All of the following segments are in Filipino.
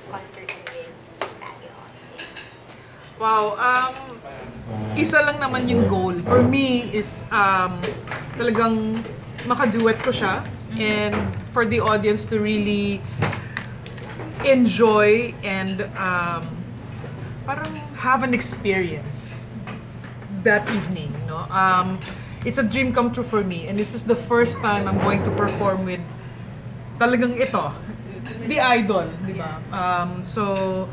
concert with Miss Patty Austin? Wow, isa lang naman yung goal. For me is talagang makaduet ko siya and for the audience to really enjoy and parang have an experience that evening, no? It's a dream come true for me and this is the first time I'm going to perform with talagang ito, the idol, di ba? So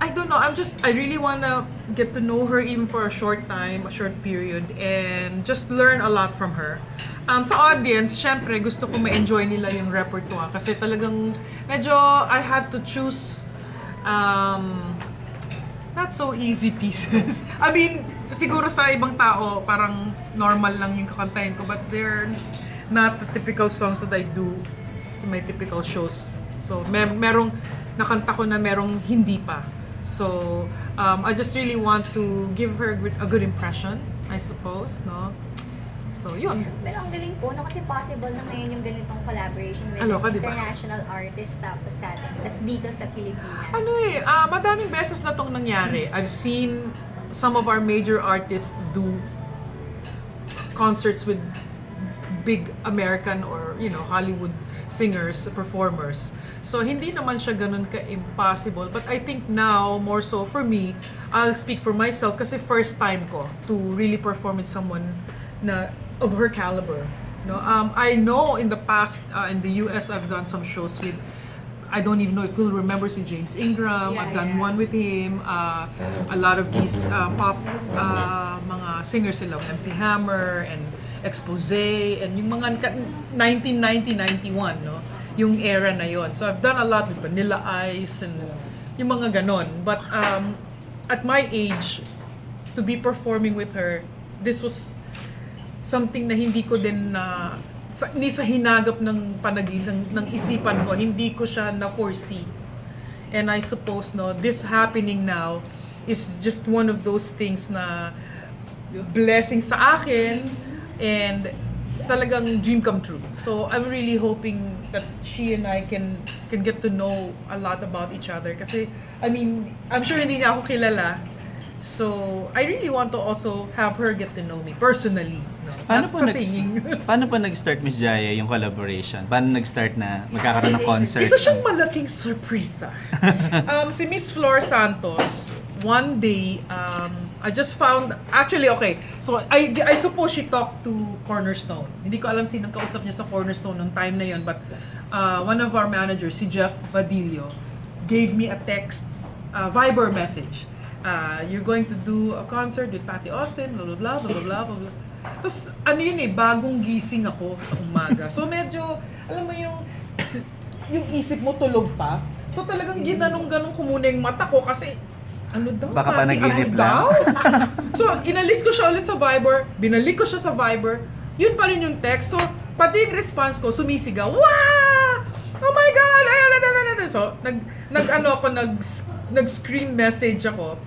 I don't know, I really wanna get to know her even for a short time, a short period, and just learn a lot from her. Sa audience, syempre, gusto ko ma-enjoy nila yung repertoire kasi talagang medyo I had to choose not so easy pieces. I mean, siguro sa ibang tao, parang normal lang yung kakantahin ko, but they're not the typical songs that I do in my typical shows. So, merong nakanta ko na merong hindi pa. So, I just really want to give her a good impression, I suppose, no? So, yun. Pero ang galing po, no? Kasi possible na ngayon yung ganitong collaboration with Ano ka, an di ba? international artist tapos sa atin, tapos dito sa Pilipinas. Madaming beses na tong nangyari. I've seen some of our major artists do concerts with big American or, Hollywood singers, performers. So, hindi naman siya ganun ka-impossible. But I think now, more so for me, I'll speak for myself kasi first time ko to really perform with someone na of her caliber. No, I know in the past, in the US, I've done some shows with, I don't even know if you'll remember si James Ingram. I've done one with him. A lot of these pop mga singers sila, MC Hammer and Expose and yung mga 1990-91, no? Yung era na yon. So I've done a lot with Vanilla Ice and yung mga ganon. But at my age, to be performing with her, this was something na hindi ko din hindi sa hinagap ng ng isipan ko, hindi ko siya na-foresee. And I suppose, no, this happening now is just one of those things na blessing sa akin and talagang dream come true. So I'm really hoping that she and I can get to know a lot about each other kasi I mean, I'm sure hindi niya ako kilala. So I really want to also have her get to know me personally. No? Paano Not sa singing. paano po nag-start, Miss Jaya, yung collaboration? Paano nag-start na magkakaroon ng concert? Isa siyang malaking surpresa. Si Miss Flor Santos, one day, I just found, actually, okay, so I suppose she talked to Cornerstone. Hindi ko alam sinong kausap niya sa Cornerstone nung time na yon, but one of our managers, si Jeff Vadillo, gave me a text, Viber message. You're going to do a concert with Patty Austin, blah, blah, blah, blah, blah, blah, blah. Tapos, bagong gising ako sa umaga. So, medyo, alam mo yung isip mo tulog pa. So, talagang ginanong-ganong ko muna yung mata ko kasi, ano daw? Baka Patty, panaginip ano lang. daw? So, inalis ko siya ulit sa Viber, binalik ko siya sa Viber, yun pa rin yung text. So, pati yung response ko, sumisigaw, "Wow! Oh my God!" So, nag-screen message ako.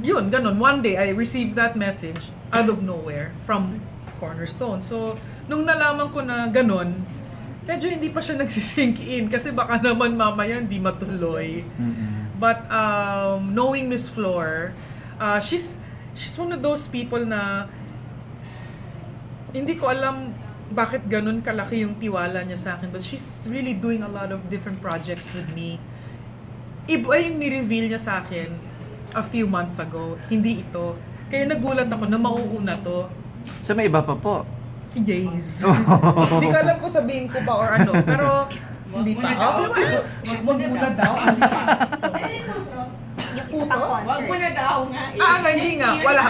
Yun, ganun. One day, I received that message out of nowhere from Cornerstone. So, nung nalaman ko na ganun, medyo hindi pa siya nagsisink in kasi baka naman mamaya hindi matuloy. But knowing Miss Flor, she's one of those people na hindi ko alam bakit ganun kalaki yung tiwala niya sa akin, but she's really doing a lot of different projects with me. Iba yung ni-reveal niya sa akin a few months ago, hindi ito. Kaya nagulat ako na mauuna to. So may iba pa po? Yes. Hindi ko alam kung sabihin ko ba or ano, pero hindi pa. Wag muna daw. Yung isa pang concert. Wag mo na daw nga. Hindi nga, wala.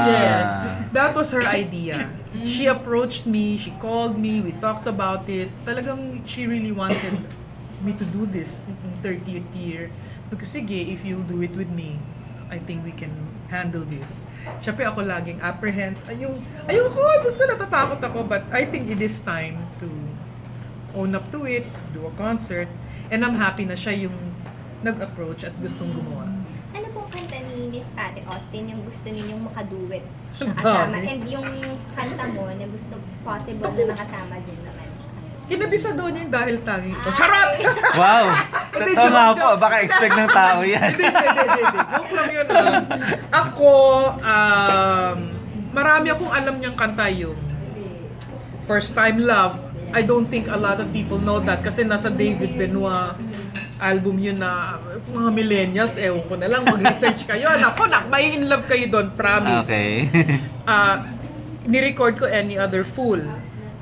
Yes. That was her idea. She approached me, she called me, we talked about it. Talagang she really wanted me to do this in 30th year. Because sige, if you do it with me, I think we can handle this. Siyempre ako laging apprehensive. Ayoko, Diyos ko, natatakot ako. But I think it is time to own up to it, do a concert. And I'm happy na siya yung nag-approach at gustong gumawa. Ano pong kanta ni Miss Patty Austin yung gusto ninyong makaduet siya Ang kasama? dami. And yung kanta mo na gusto possible na makasama din naman siya. Kinabisa daw niya yung dahil tangi ko. Charot! Wow! Hindi, Totoo nga joke, po, joke. baka expect ng tao yan. Hindi. Joke lang yun. Ako, marami akong alam niyang kanta yung First Time Love. I don't think a lot of people know that kasi nasa David Benoit album yun na mga millennials, ewan ko na lang, mag-research kayo. May in love kayo doon, promise. Okay. Ni-record ko Any Other Fool.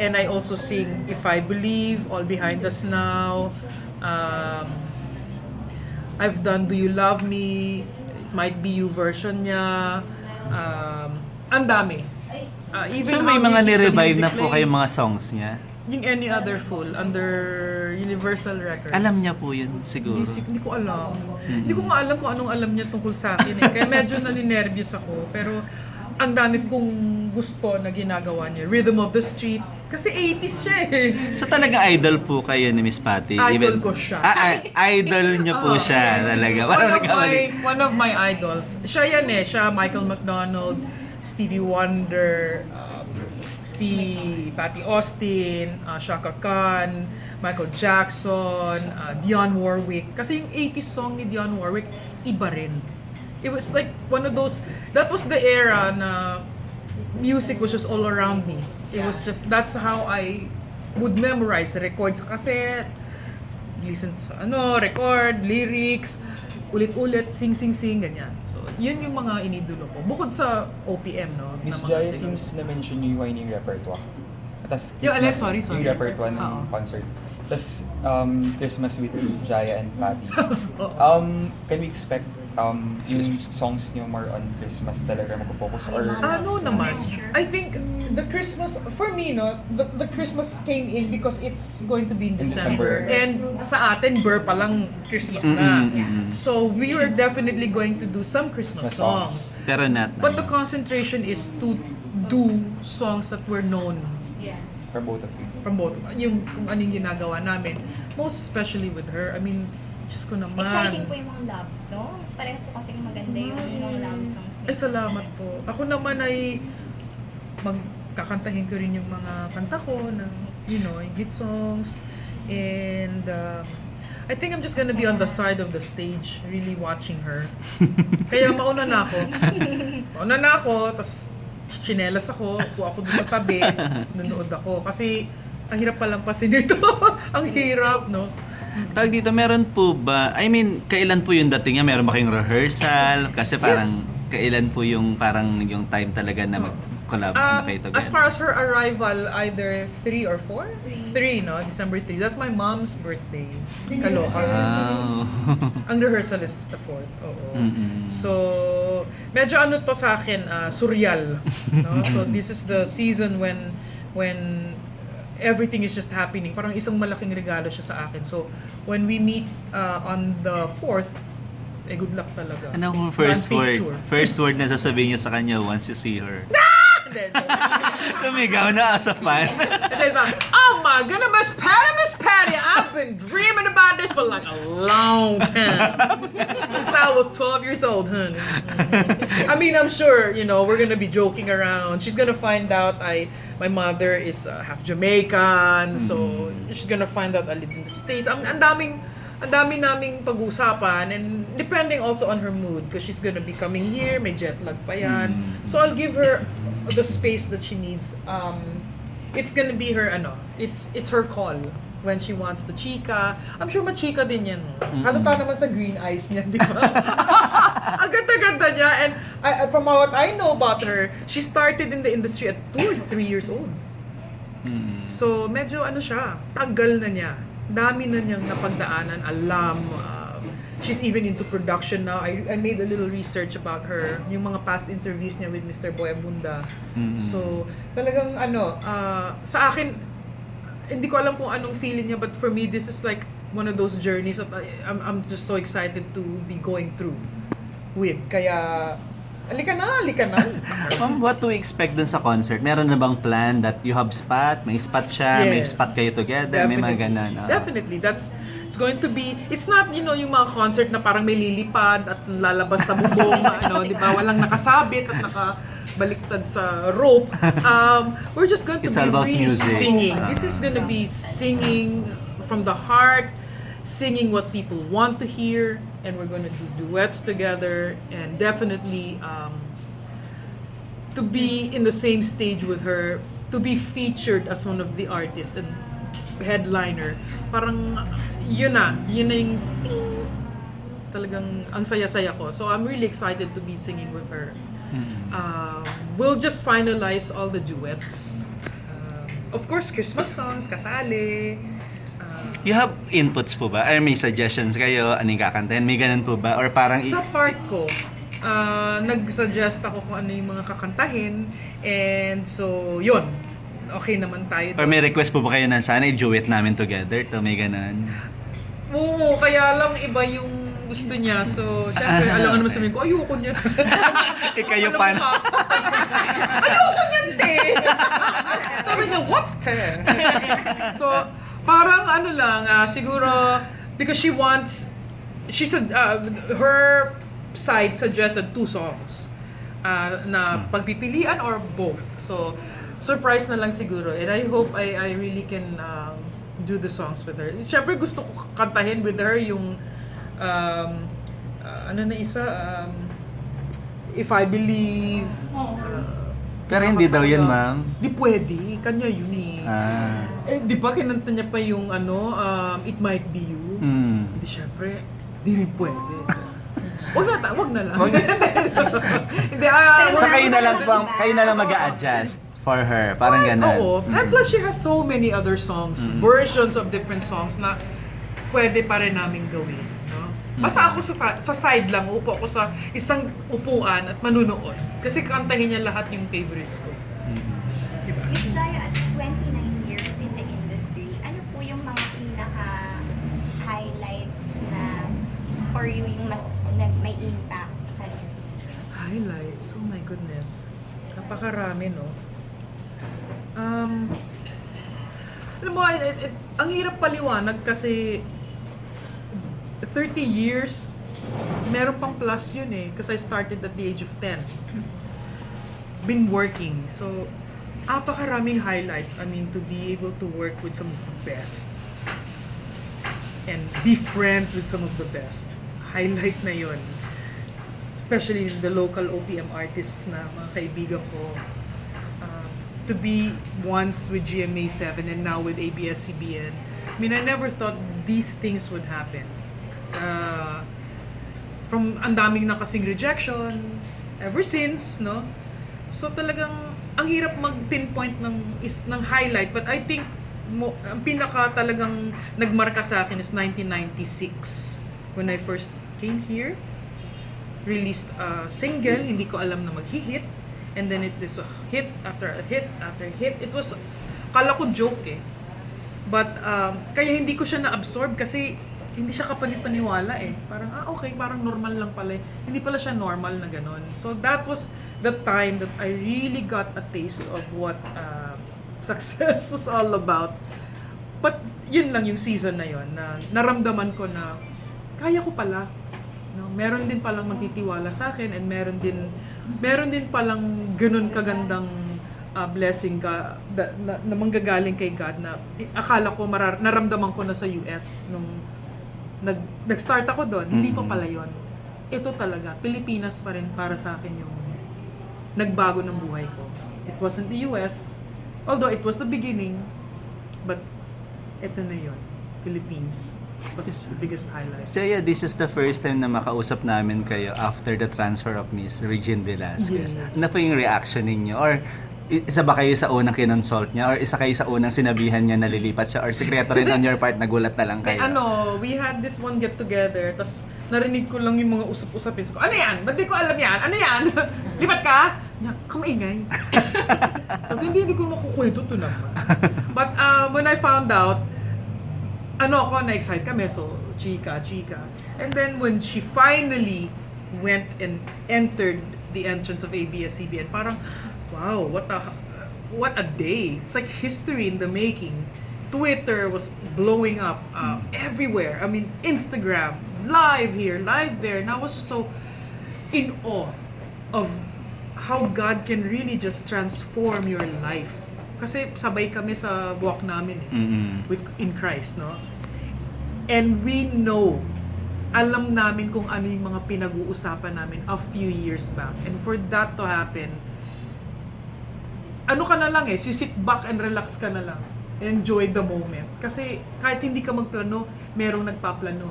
And I also sing If I Believe, All Behind Us Now. I've done Do You Love Me, It Might Be You version niya. Ang dami. So Even may How mga You Keep the ni-revive Music na po Playing. kayong mga songs niya? Yung Any Other Fool under Universal Records. Alam niya po yun siguro. Hindi ko alam. Hindi ko nga alam kung anong alam niya tungkol sa akin eh. Kaya medyo naninervyos ako. Pero ang dami kong gusto na ginagawa niya. Rhythm of the Street. Kasi 80s siya eh. So talaga idol po kayo ni Miss Patty? Idol ko siya. Idol niyo po siya talaga. One of my idols. Siya yan eh. Siya, Michael McDonald, Stevie Wonder, si Patty Austin, Shaka Khan, Michael Jackson, Dionne Warwick. Kasi yung 80s song ni Dionne Warwick, iba rin. It was like one of those, that was the era na music was just all around me. It was just, that's how I would memorize, record sa cassette, listen sa record, lyrics, ulit-ulit, sing, ganyan. So, yun yung mga inidulo ko. Bukod sa OPM, no? Miss na mga Jaya, singer. since na-mention niyo yung whining repertoire. Tas, Yung Christmas- sorry. Yung repertoire ng Oo. concert. Tapos, Christmas with Jaya and Patty. Can we expect yung songs niyo more on Christmas talaga mag-focus or Naman. I think the Christmas, for me, no, the Christmas came in because it's going to be in In December. December. And sa atin, Burr pa lang Christmas na. So, we were definitely going to do some Christmas Christmas songs. songs? Pero not. But the concentration is to do songs that were known for both of you? from both. Yung kung ano yung ginagawa namin. Most especially with her. I mean, Diyos ko naman. Exciting po yung mga love songs. Pareho po kasi maganda yung mga love songs. Ay, salamat po. Ako naman ay magkakantahin ko rin yung mga kanta ko na, yung hit songs. And I think I'm just gonna be on the side of the stage, really watching her. Kaya mauna na ako, tas chinelas ako, upo ako doon sa tabi, nanood ako. Kasi ang hirap palampasin nito. Ang hirap, no? Tawag dito, meron po ba, I mean, kailan po yung dating niya? Meron ba kayong rehearsal? Kasi parang, kailan po yung parang yung time talaga na mag-collab na kayo together? As far as her arrival, either 3 or 4? 3, no? December 3. That's my mom's birthday. Kaloka. Wow. Ang rehearsal is the 4th. Oo. Mm-mm. So, medyo ano to sa akin, surreal. No? So, this is the season when everything is just happening. Parang isang malaking regalo siya sa akin. So, when we meet on the 4th, good luck talaga. Ano po first One word? picture. First word na sasabihin niyo sa kanya once you see her? Hindi. Tumigaw na as a fan. And then, oh my goodness, Miss Patty, I've been dreaming about this for like a long time. Since I was 12 years old, honey. I mean, I'm sure, we're gonna be joking around. She's gonna find out my mother is half Jamaican, so she's gonna find out I live in the States. Ang dami naming pag-usapan, and depending also on her mood, because she's gonna be coming here, may jet lag pa yan. So I'll give her the space that she needs. It's gonna be her it's her call when she wants to chika. I'm sure machika din yan. Halata naman sa green eyes niya, di ba? Ang ganda-ganda niya, and from what I know about her, she started in the industry at 2 or 3 years old. So medyo siya, tagal na niya. Dami na niyang napagdaanan, alam. She's even into production now. I made a little research about her, yung mga past interviews niya with Mr. Boy Abunda. So, talagang sa akin, hindi ko alam kung anong feeling niya, but for me, this is like one of those journeys that I'm just so excited to be going through with. Kaya, halika na. Ma'am, what do we expect dun sa concert? Meron na bang plan that you have spot? May spot siya? May Yes. spot kayo together? May mga ganun? Definitely. That's it's going to be, it's not, you know, yung mga concert na parang may lilipad at lalabas sa bubong, ano, di ba? Walang nakasabit at nakabaliktad sa rope. We're just going to It's all be about really music. singing. This is going to be singing from the heart, singing what people want to hear, and we're going to do duets together, and definitely to be in the same stage with her, to be featured as one of the artists and headliner, parang yun na yung ting, talagang ang saya-saya ko. So I'm really excited to be singing with her. We'll just finalize all the duets. Of course, Christmas songs, kasali. You have inputs po ba? Or may suggestions kayo? Anong kakantahin? May ganun po ba? Or parang... Sa part ko, nag-suggest ako kung ano yung mga kakantahin. And so, yun. Okay naman tayo. Or may request po ba kayo na sana i-duet namin together? To may ganun. Oo, kaya lang iba yung gusto niya. So, syempre, alam naman sabihin ko, ayoko niya. Kayo pa na. Ayoko niyan, te! Sabi niya, what's te? So, parang ano lang, siguro, because she said, her side suggested 2 songs na pagpipilian or both. So, surprise na lang siguro. And I hope I really can do the songs with her. Siyempre, gusto ko kantahin with her yung ano na isa, If I Believe. Pero hindi daw yun, ma'am. Di pwede. Kanya yun eh. Eh, di ba kinanta niya pa yung ano, It Might Be You? Hindi, syempre, di rin pwede. Wag na lang. Hindi, So kayo na lang mag-a-adjust for her. Parang ganun. Oo. And plus, she has so many other songs, versions of different songs na pwede pa rin namin gawin. No? Basta ako sa side lang, upo ako sa isang upuan at manunood. Kasi kantahin niya lahat yung favorites ko. Diba? Miss Jaya, at 29 years in the industry, ano po yung mga pinaka-highlights na for you yung mas may impact sa kanya? Highlights? Oh my goodness. Napakarami, no? Alam mo, ang hirap paliwanag kasi 30 years, meron pang plus yun eh. Kasi I started at the age of 10. Been working. So, napakaraming highlights. I mean, to be able to work with some of the best. And be friends with some of the best. Highlight na yun. Especially the local OPM artists na mga kaibigan ko. To be once with GMA7 and now with ABS-CBN. I mean, I never thought these things would happen. From ang daming na kasing rejections, ever since, no? So talagang, ang hirap mag-pinpoint ng highlight, but I think, ang pinaka talagang nagmarka sa akin is 1996, when I first came here, released a single, hindi ko alam na mag-hit, and then this was hit after hit after hit. It was, kala ko joke eh. But, kaya hindi ko siya na-absorb kasi hindi siya kapanipaniwala eh. Parang, okay, parang normal lang pala eh. Hindi pala siya normal na ganon. So, that was the time that I really got a taste of what success was all about. But, yun lang yung season na yun, na naramdaman ko na kaya ko pala. No? Meron din palang magtitiwala sa akin and meron din palang ganun kagandang blessing ka na manggagaling kay God na akala ko naramdaman ko na sa US nung nag-start ako doon. Hindi pa pala yun. Ito talaga, Pilipinas pa rin para sa akin yung nagbago ng buhay ko. It wasn't the US, although it was the beginning, but ito na yun, Philippines. Was the biggest highlight. So yeah, this is the first time na makausap namin kayo after the transfer of Miss Regine Velasquez. Yes. Ano po yung reaction ninyo? Or isa ba kayo sa unang kinonsult niya? Or isa kayo sa unang sinabihan niya na lilipat siya? Or sekreto rin on your part, nagulat na lang kayo? We had this one get together, tas narinig ko lang yung mga usap-usapin. So, ano yan? Ba't di ko alam yan? Ano yan? Lipat ka? Kamaingay. Sabi, hindi ko makukwento to naman. But when I found out, na-excite kami, so chika. And then when she finally went and entered the entrance of ABS-CBN, parang, wow, what a day. It's like history in the making. Twitter was blowing up everywhere. I mean, Instagram, live here, live there. And I was just so in awe of how God can really just transform your life. Kasi sabay kami sa walk namin in Christ, no? And we know, alam namin kung ano yung mga pinag-uusapan namin a few years back. And for that to happen, ano ka na lang sit back and relax ka na lang. Enjoy the moment. Kasi kahit hindi ka magplano, merong nagpaplano.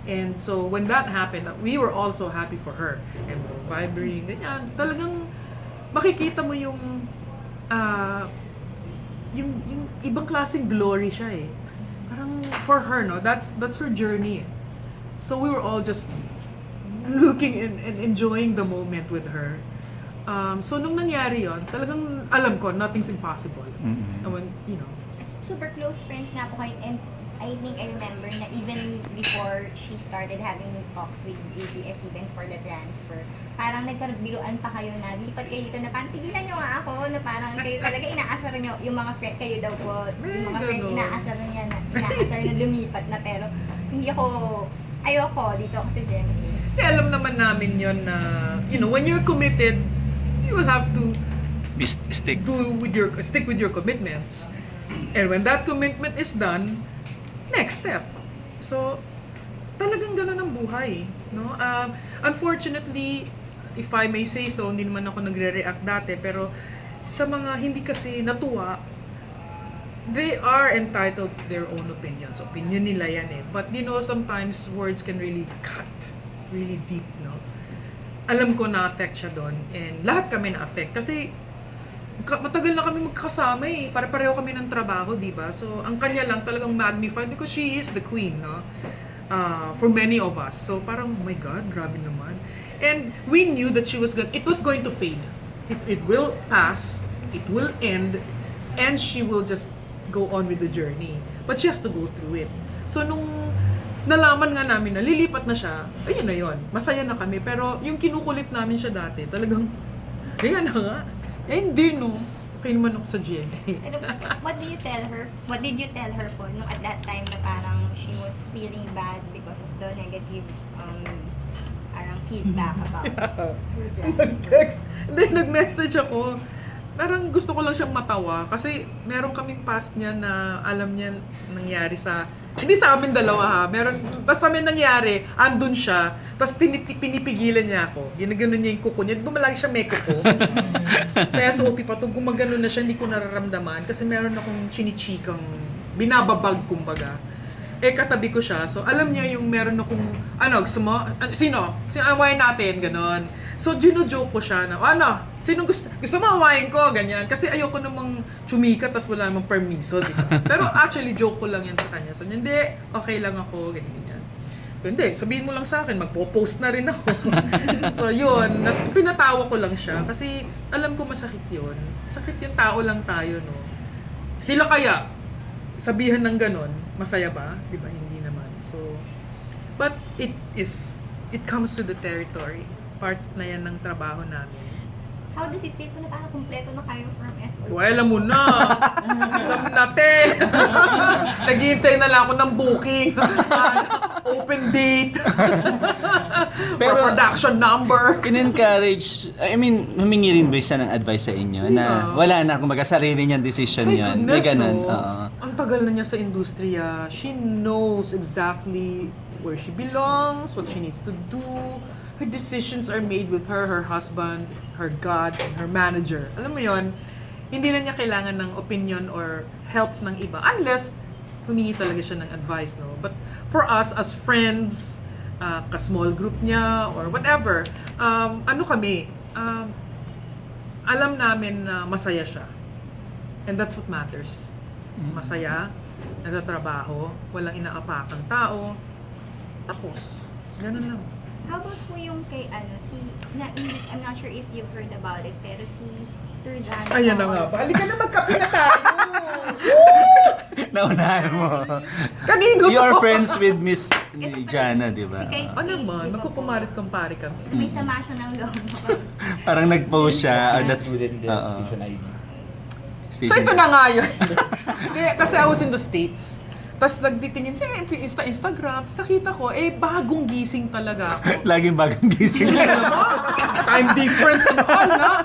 And so when that happened, we were also happy for her. And vibrating, ganyan. Talagang makikita mo yung ibang klaseng glory siya Parang for her, no? That's her journey. So we were all just looking and enjoying the moment with her. So nung nangyari yon, talagang alam ko, nothing's impossible. And when, Super close friends na po kayo, and I think I remember na even before she started having talks with ABS even for the transfer, parang nagkabiruan pa kayo na lipat kayo dito na parang tigilan nyo nga ako, na parang kayo talaga inaasar nyo, yung mga friend, kayo daw po, yung mga friends inaasar na lumipat na, pero hindi ayoko dito ako sa GMA. alam naman namin yon na, when you're committed, you will have to Stick. stick with your commitments. And when that commitment is done, next step. So, talagang ganun ang buhay, no? Unfortunately, if I may say so, hindi naman ako nagre-react dati, pero sa mga hindi kasi natuwa, they are entitled to their own opinions. Opinion nila yan But sometimes words can really cut really deep, no? Alam ko na-affect siya doon, and lahat kami na-affect. Kasi matagal na kami magkasama Pare-pareho kami ng trabaho, di ba? So, ang kanya lang talagang magnified because she is the queen, no? For many of us. So, parang, oh my God, grabe naman. And we knew that it was going to fade. It will pass, it will end, and she will just go on with the journey. But she has to go through it. So, nung nalaman nga namin na lilipat na siya, ayun na yun. Masaya na kami. Pero yung kinukulit namin siya dati, talagang, ayan na nga. Hindi, no. Okay naman ako sa GMA. What did you tell her? What did you tell her po nung at that time na parang she was feeling bad because of the negative parang feedback about her transfer? Nag-text. Hindi, nag-message ako. Parang gusto ko lang siyang matawa kasi meron kaming past niya na alam niya nangyari hindi sa amin dalawa basta may nangyari, andun siya, tapos pinipigilan niya ako. Ginaganon niya yung kuko niya. Di ba malagi siya may kuko? Sa SOP pa to, gumagano na siya, hindi ko nararamdaman kasi meron akong chinichikang binababag kumbaga. Katabi ko siya. So, alam niya yung meron akong, gusto mo? Sino? Awayin natin, ganon. So, gino-joke ko siya na, sinong gusto mo awayin ko? Ganyan. Kasi ayoko namang chumika, tas wala namang permiso, di ba? Pero actually, joke ko lang yan sa kanya. So, hindi, okay lang ako, ganyan. Hindi, sabihin mo lang sa akin, magpo-post na rin ako. So, yun, pinatawa ko lang siya. Kasi, alam ko masakit yun. Sakit yung tao lang tayo, no? Sila kaya, sabihan ng ganon, masaya ba? Di ba? Hindi naman. So, but it comes to the territory. Part na yan ng trabaho namin. How does it feel po na parang kumpleto na kayo from SOP? Well, alam mo na. Alam natin. Naghihintay na lang ako ng booking. Open date. Pero, production number. In-encourage, humingi rin ba siya ng advice sa inyo na wala na, kumbaga sarili niyang decision My yun. goodness, Ganun. no? Oo. Ang tagal na niya sa industriya. She knows exactly where she belongs, what she needs to do. Her decisions are made with her husband, her God, and her manager. Alam mo yon, hindi na niya kailangan ng opinion or help ng iba. Unless, humingi talaga siya ng advice, no? But for us, as friends, ka-small group niya, or whatever, kami, alam namin na masaya siya. And that's what matters. Masaya, nagtatrabaho, walang inaapakang tao, tapos, ganun lang. How about po yung kay I'm not sure if you've heard about it, pero si Sir John. Ayan na nga. Halika na, magkape na tayo. Naunahan mo. Kanino You are to? friends with Miss Jana, di ba? Si kay- Ano naman, magkukumarit-kumpari kami. May sama siya ng loob. Parang nag-post siya. That's, Within the oo. station ID. So ito na nga yun. Hindi, kasi I was in the States. Tapos nagtitingin sa Instagram, tapos nakita ko, bagong gising talaga ako. Laging bagong gising. Alam mo? Time difference and all, na?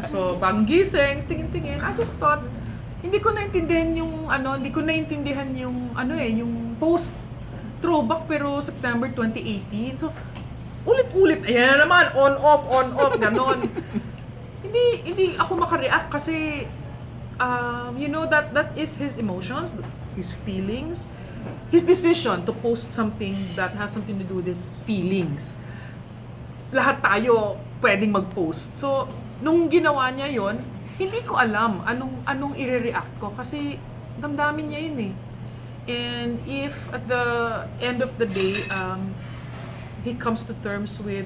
So, bagong gising, tingin-tingin. I just thought, hindi ko naintindihan yung yung post throwback pero September 2018. So, ulit-ulit, ayan na naman, on-off, ganon. Hindi ako makareact kasi, that is his emotions, his feelings, his decision to post something that has something to do with his feelings. Lahat tayo pwedeng mag-post. So, nung ginawa niya yon, hindi ko alam anong i-react ko kasi damdamin niya yun eh. And if at the end of the day, he comes to terms with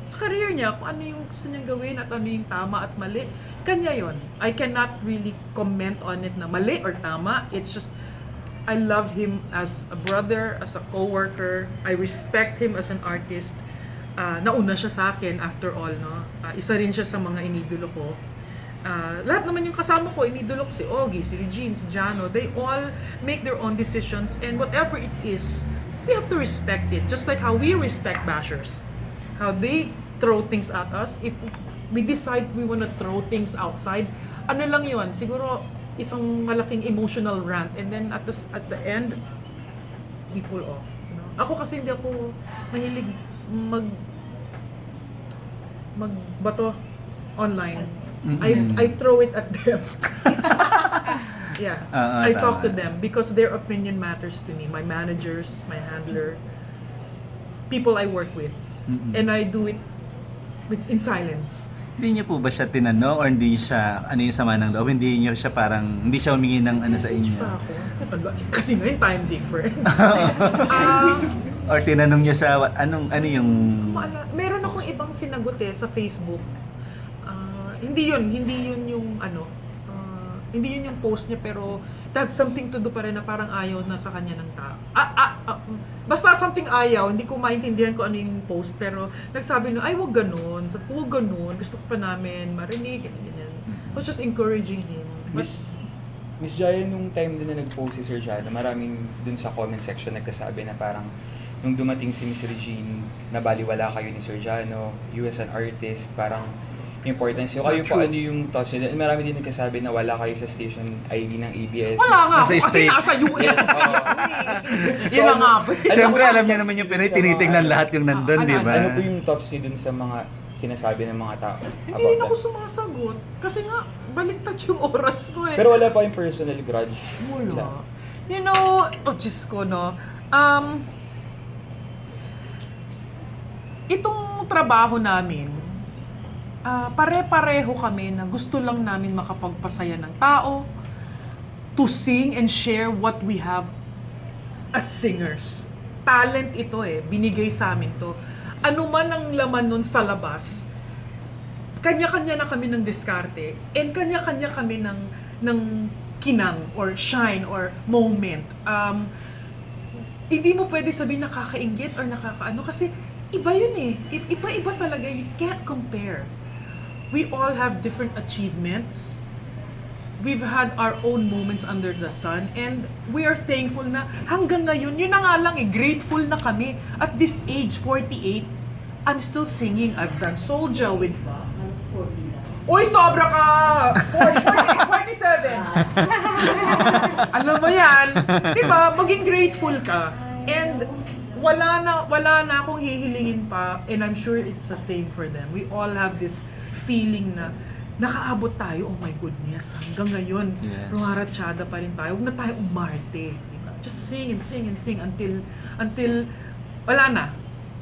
sa career niya, kung ano yung gusto niyang gawin at ano yung tama at mali, kanya yon. I cannot really comment on it na mali or tama. It's just, I love him as a brother, as a co-worker. I respect him as an artist. Nauna siya sa akin after all, no? Isa rin siya sa mga inidolo ko. Lahat naman yung kasama ko, inidolo ko si Ogie, si Regine, si Jano. They all make their own decisions and whatever it is, we have to respect it. Just like how we respect bashers. How they throw things at us. If we decide we wanna throw things outside, ano lang yun, siguro isang malaking emotional rant and then at the end we pull off, you know? Ako kasi hindi ako mahilig magbato online. I throw it at them. Yeah. I talk to them because their opinion matters to me. My managers, my handler, people I work with. And I do it in silence. Hindi niyo po ba siya tinanong or hindi niyo siya, yung sama ng loob? Hindi niyo siya hindi siya humingi ng sa inyo? Pa ako. Kasi ngayon time difference. Or tinanong niyo sa, ano yung... Meron akong ibang sinagot sa Facebook. Hindi yun yung hindi yun yung post niya pero that's something to do pa rin na parang ayaw na sa kanya ng tao. Basta something ayaw, hindi ko maintindihan kung ano yung post pero nagsabi ay wag ganun, huwag ganun, gusto ko pa namin marinig, ganyan. I was just encouraging him. Miss Jaya, nung time din na nag-post si Sir Jano, maraming dun sa comment section nagkasabi na parang nung dumating si Miss Regine, nabaliwala kayo ni Sir Jano, you as an artist, parang importance. So, kayo po, ano yung thoughts nyo? Marami din nagkasabi na wala kayo sa station ID ng ABS. Wala nga, Nasa kasi States. nasa US. Yun lang nga. Siyempre, alam niya naman yung Pinoy, tinitingnan lahat yung nandun, di ba? Ano po yung thoughts nyo dun sa mga sinasabi ng mga tao? Hindi rin ako sumasagot. Kasi nga, baliktad yung oras ko eh. Pero wala pa yung personal grudge? Wala. You know, Diyos ko, no? Itong trabaho namin, pare-pareho kami na gusto lang namin makapagpasaya ng tao, to sing and share what we have as singers. Talent ito binigay sa amin to. Ano man ang laman nun sa labas, kanya-kanya na kami ng diskarte, and kanya-kanya kami ng kinang, or shine, or moment. Hindi mo pwede sabihin nakakainggit or nakakaano, kasi iba yun Iba-iba talaga. You can't compare. We all have different achievements. We've had our own moments under the sun and we are thankful na hanggang ngayon, yun na nga lang grateful na kami. At this age, 48, I'm still singing. I've done Soulja with... Uy, sobra ka! 47! Alam mo yan, di ba? Maging grateful ka. And wala na akong hihilingin pa, and I'm sure it's the same for them. We all have this feeling na nakaabot tayo, oh my goodness, hanggang ngayon, yes, rumaratsyada pa rin tayo. Huwag na tayo umarte. Diba? Just sing and sing and sing until wala na.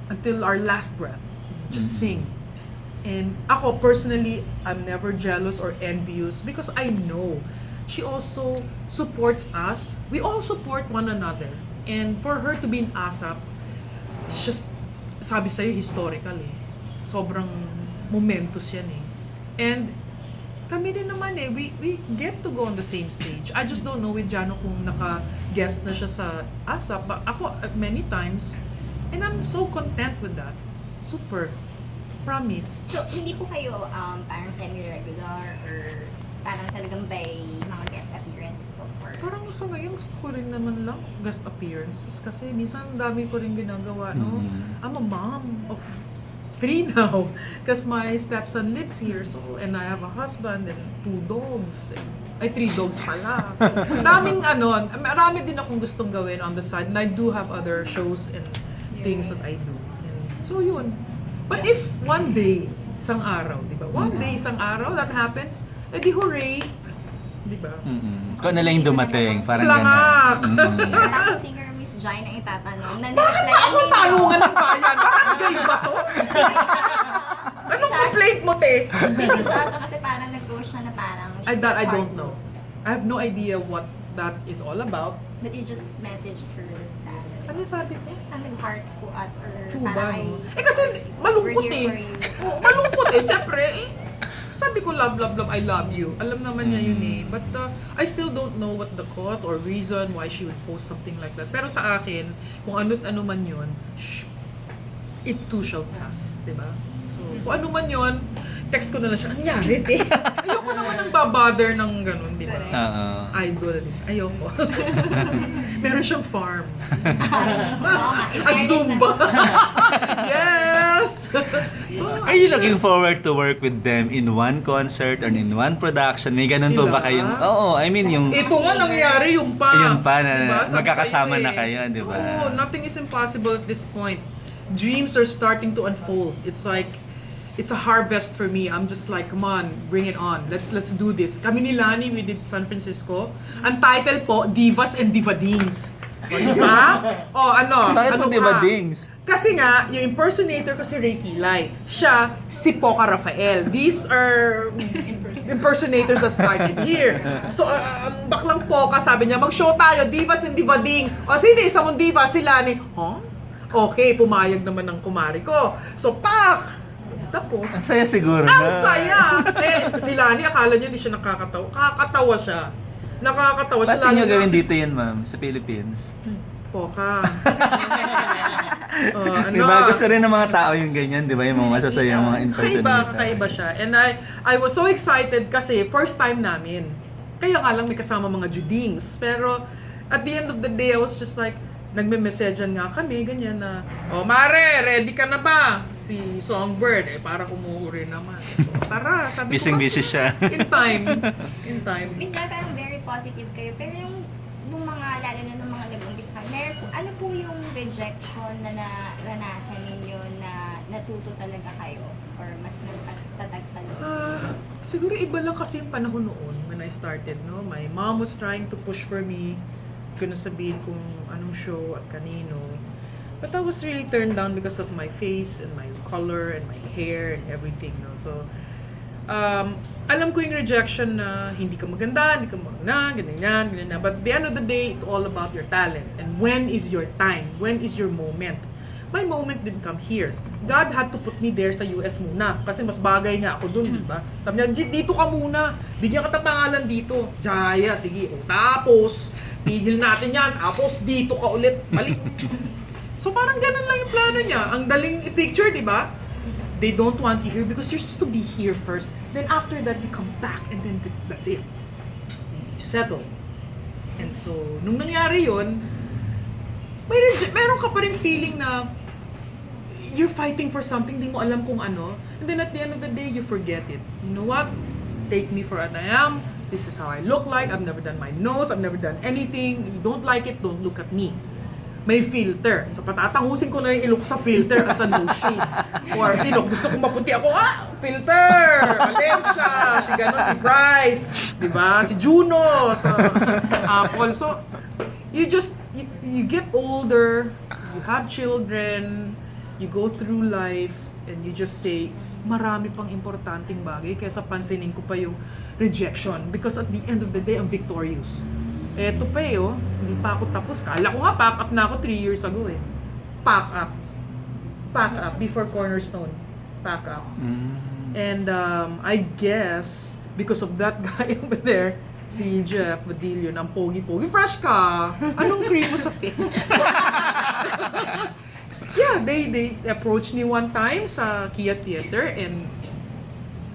Until our last breath. Just sing. And ako personally, I'm never jealous or envious because I know she also supports us. We all support one another. And for her to be in ASAP, it's just, sabi sa'yo, historical Sobrang momentous yan And kami din naman we get to go on the same stage. I just don't know with Jano kung naka-guest na siya sa ASAP. But ako, many times, and I'm so content with that. Super. Promise. So, hindi po kayo parang semi-regular or parang talagang by mga Parang sa ngayon gusto ko rin naman lang guest appearances kasi minsan dami ko rin ginagawa, no? I'm a mom of 3 now because my stepson lives here, so and I have a husband and 2 dogs. Ay, 3 dogs pala. Marami din akong gustong gawin on the side, and I do have other shows and things that I do. And so yun. But if one day, isang araw, di ba? One day, isang araw, that happens, edi hooray! Di ba? Kung ano lang yung dumating, parang Plangak! gano'n. Isa tapos singer Miss Jai na itatanong. Na Bakit ba ako talungan ng bayan? Bakit kayo ba to? Anong complaint mo, te? Siya kasi parang nag-post siya na parang I don't know. I have no idea what that is all about. That you just messaged her sa Ano sabi ko? ang nag-heart ko at or Chuba, parang no? Kasi malungkot we're eh. here for you. Oh, malungkot eh, syempre. Sabi ko, love, love, love, I love you. Alam naman niya yun eh. But I still don't know what the cause or reason why she would post something like that. Pero sa akin, kung ano't ano man yun, it too shall pass. Diba? So, kung ano man yun, text ko na lang siya, anyari, te? Ayoko naman nang babother ng ganun, di ba? Oo. Idol. Ayoko. Meron siyang farm. Oo nga, in At fairness Zumba. Yes! So, Are you looking forward to work with them in one concert or in one production? May ganun po ba Sila? kayong... Oo, I mean yung... ito nga nangyari yung pa. Yung pa na Diba? Sabi magkakasama sa'yo na kayo, di ba? Oo, nothing is impossible at this point. Dreams are starting to unfold. It's like, it's a harvest for me. I'm just like, come on, bring it on. Let's do this. Kami ni Lani, we did San Francisco. Ang title po, Divas and Divadings. O, diba? O, ano? Tayo po, ano di ba, ka? Dings? Kasi nga, yung impersonator ko si Ray Kilay. Siya, si Poca Rafael. These are impersonators that started here. So, baklang Poca, sabi niya, mag-show tayo, Divas and Divadings. O, sige, isa mong diva, si Lani. Huh? Okay, pumayag naman ng kumari ko. So, pak! Tapos, Ang saya siguro ang na. saya! Si Lani, akala niya hindi siya nakakatawa. Kakatawa siya. Nakakatawa siya. Ba't niyo gawin dito yan, ma'am, sa Philippines? Poca. Ano? Di ba? Gusto rin ng mga tao yung ganyan, di ba? Yung mga masasayang mga impersonator. Kakaiba siya. And I was so excited kasi first time namin. Kaya nga lang may kasama mga Judings. Pero at the end of the day, I was just like, nagme-messagean nga kami, ganyan na, oh Mare, ready ka na ba? Si Songbird, para kumuuri naman. So, tara, sabi ko. Busy siya. In time. In time. Miss Jai, parang very positive kayo. Pero yung mga, lalo na nung mga nag-umpisa kayo, meron po, ano po yung rejection na naranasan ninyo na natuto talaga kayo? Or mas nagtatag sa loob? Siguro iba lang kasi yung panahon noon when I started, no? My mom was trying to push for me. Ko na sabihin kung anong show at kanino. But I was really turned down because of my face and my color and my hair and everything, no? So, alam ko yung rejection na hindi ka maganda, hindi ka maganda, ganyan. But at the end of the day, it's all about your talent. And when is your time? When is your moment? My moment didn't come here. God had to put me there sa US muna. Kasi mas bagay nga ako dun, di ba? Sabi niya, dito ka muna. Bigyan ka ng pangalan dito. Jaya, sige. O, tapos, tigil natin yan. Tapos, dito ka ulit. Balik. So, parang ganun lang yung plano niya. Ang daling i-picture, di ba? They don't want you here because you're supposed to be here first. Then after that, you come back and then that's it. You settle. And so, nung nangyari yun, meron ka pa rin feeling na you're fighting for something, di mo alam kung ano. And then at the end of the day, you forget it. You know what? Take me for what I am. This is how I look like. I've never done my nose. I've never done anything. You don't like it, don't look at me. May filter. So patatangusin ko na yung ilok sa filter at sa nose shade. Or, gusto kong maputi ako, filter! Valencia! Si gano'n, si Bryce. Diba? Si Juno! Sa Apple. So, you get older, you have children, you go through life, and you just say, marami pang importanteng bagay kaysa pansinin ko pa yung rejection. Because at the end of the day, I'm victorious. Eto pa hindi pa ako tapos. Kala ko nga, pack up na ako 3 years ago eh. Pack up. Pack up before Cornerstone. Pack up. And I guess, because of that guy over there, si Jeff Badillo, ang pogi-pogi. Fresh ka! Anong cream mo sa face? Yeah, they approached me one time sa Kia Theater and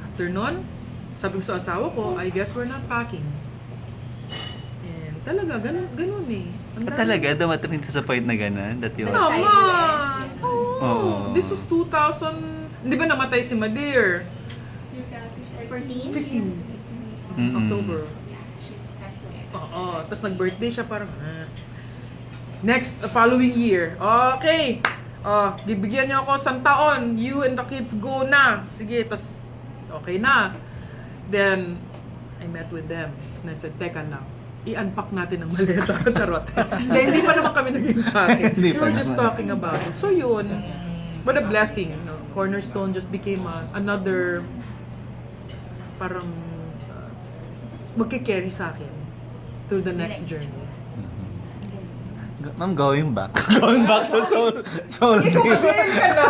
after nun, sabi ko sa asawa ko, I guess we're not packing. And Talaga, ganun eh. Ang Pa dami. talaga, dumating sa point na gano'n? That you... Tama. Naman! Oo. Oo. This was 2000... Di ba namatay si Madir? 14? 15. Mm-mm. October. Oo. Tapos nag-birthday siya parang... Next, following year. Okay. Bibigyan niyo ako 1 taon. You and the kids go na. Sige, tas okay na. Then, I met with them. And I said, teka lang. I-unpack natin ang maleta. Charot. Hindi pa naman kami naging pake. Hindi We pa were just naman. talking about it. So yun, what a blessing. No? Cornerstone just became another parang magkikerry sa akin through the next journey. Ma'am, going back. Going back to Soul Ikaw Diva. kasi ka na!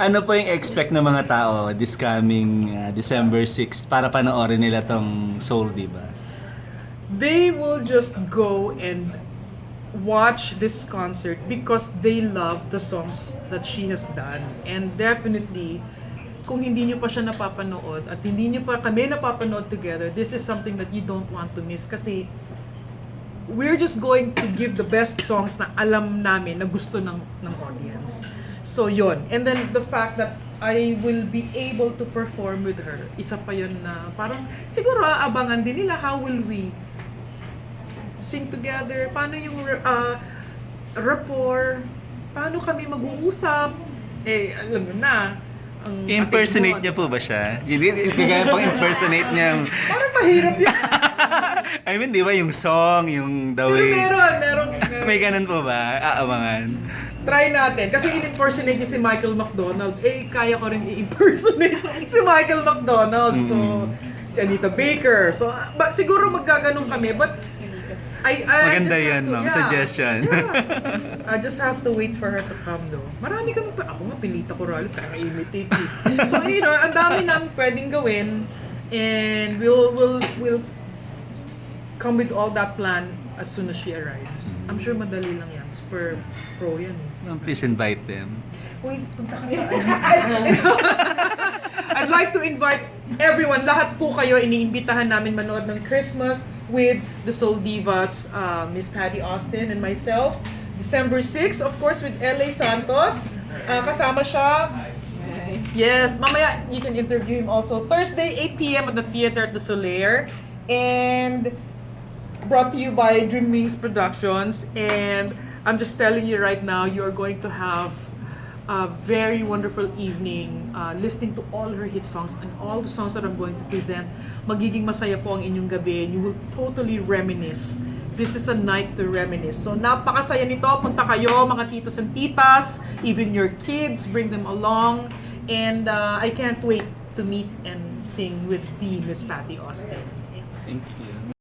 Ano po yung expect ng mga tao this coming December 6 para panoorin nila tong Soul Diva? They will just go and watch this concert because they love the songs that she has done. And definitely, kung hindi nyo pa siya napapanood at hindi nyo pa kami napapanood together, this is something that you don't want to miss kasi we're just going to give the best songs na alam namin na gusto ng audience. So yon. And then the fact that I will be able to perform with her, isa pa yun na parang siguro abangan din nila how will we sing together, paano yung rapport, paano kami mag-uusap, alam mo na, ang Impersonate niya po ba siya? Hindi kaya pang impersonate niya. Parang mahirap yun. I mean, di ba yung song, yung the Pero way... meron. May ganun po ba? Aabangan. Try natin. Kasi in-impersonate niya si Michael McDonald. Kaya ko rin i-impersonate si Michael McDonald. So, si Anita Baker. So, siguro maggaganong kami. But, I Maganda just have yan, to- ma'am. yeah. Suggestion. Yeah. I just have to wait for her to come though. Marami kami pa. Ako nga, Pilita Corrales, kaya imitate eh. So, ang dami namin pwedeng gawin. And we'll come with all that plan as soon as she arrives. I'm sure madali lang yan. Super pro yan eh. Ma'am, please invite them. Wait, punta ka sa I'd like to invite everyone, lahat po kayo, iniimbitahan namin manood ng Christmas with the Soul Divas, Miss Patty Austin and myself. December 6, of course, with L.A. Santos. Kasama siya. Yes, mamaya you can interview him also. Thursday, 8 p.m. at the Theater at the Solaire. And brought to you by Dream Wings Productions. And I'm just telling you right now, you're going to have a very wonderful evening listening to all her hit songs and all the songs that I'm going to present. Magiging masaya po ang inyong gabi and you will totally reminisce. This is a night to reminisce. So napakasaya nito. Punta kayo, mga titos and titas, even your kids, bring them along. And I can't wait to meet and sing with the Miss Patty Austin. Thank you.